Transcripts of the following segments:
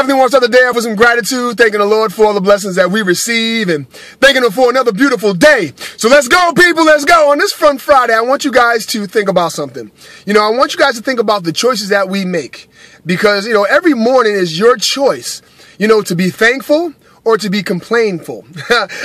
Definitely want to start the day off with some gratitude, thanking the Lord for all the blessings that we receive and thanking Him for another beautiful day. So let's go, people, let's go. On this Fun Friday, I want you guys to think about something. I want you guys to think about the choices that we make because, every morning is your choice, to be thankful or to be complainful.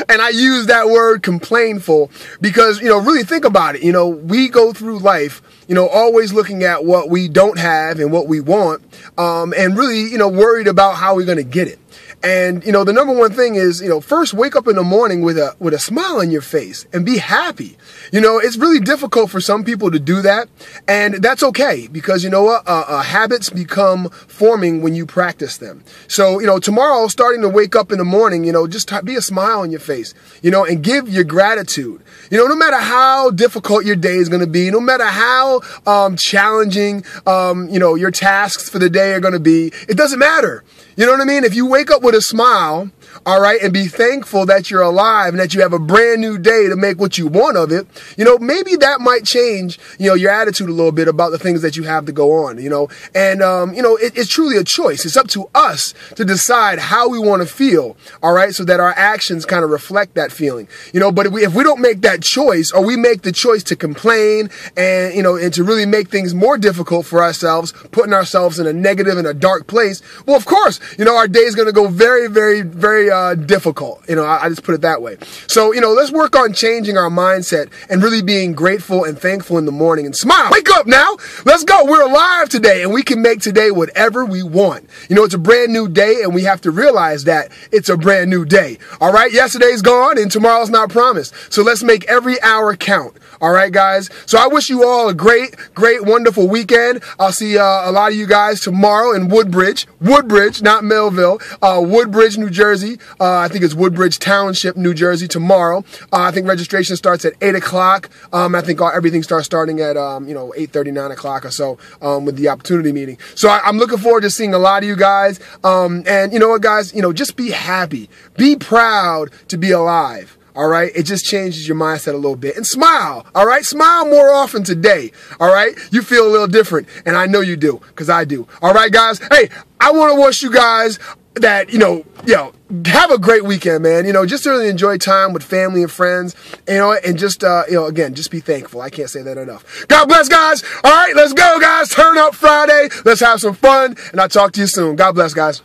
And I use that word complainful because, really think about it. We go through life, always looking at what we don't have and what we want, and really, worried about how we're going to get it. And, the number one thing is, first wake up in the morning with a smile on your face and be happy. It's really difficult for some people to do that. And that's okay because you know what? Habits become forming when you practice them. So, tomorrow, starting to wake up in the morning, just be a smile on your face, and give your gratitude. No matter how difficult your day is going to be, no matter how challenging, your tasks for the day are going to be, it doesn't matter. You know what I mean? If you wake up with a smile, all right, and be thankful that you're alive and that you have a brand new day to make what you want of it, maybe that might change, your attitude a little bit about the things that you have to go on, and, it's truly a choice. It's up to us to decide how we want to feel, all right, so that our actions kind of reflect that feeling, but if we don't make that choice or we make the choice to complain and, and to really make things more difficult for ourselves, putting ourselves in a negative and a dark place, well, of course, our day is going to go very, very, very difficult. I just put it that way. So, let's work on changing our mindset and really being grateful and thankful in the morning and smile. Wake up now. Let's go. We're alive today and we can make today whatever we want. It's a brand new day and we have to realize that it's a brand new day. All right. Yesterday's gone and tomorrow's not promised. So let's make every hour count. All right, guys. So I wish you all a great, great, wonderful weekend. I'll see a lot of you guys tomorrow in Woodbridge, not Melville, Woodbridge, New Jersey. I think it's Woodbridge Township, New Jersey tomorrow. I think registration starts at 8 o'clock. I think everything starts starting at, 8:30, 9 o'clock or so, with the opportunity meeting. So I'm looking forward to seeing a lot of you guys. And you know what, guys, just be happy, be proud to be alive. All right. It just changes your mindset a little bit and smile. All right. Smile more often today. All right. You feel a little different. And I know you do because I do. All right, guys. Hey, I want to wish you guys that, have a great weekend, man. Just to really enjoy time with family and friends, and just, again, just be thankful. I can't say that enough. God bless, guys. All right. Let's go, guys. Turn up Friday. Let's have some fun. And I'll talk to you soon. God bless, guys.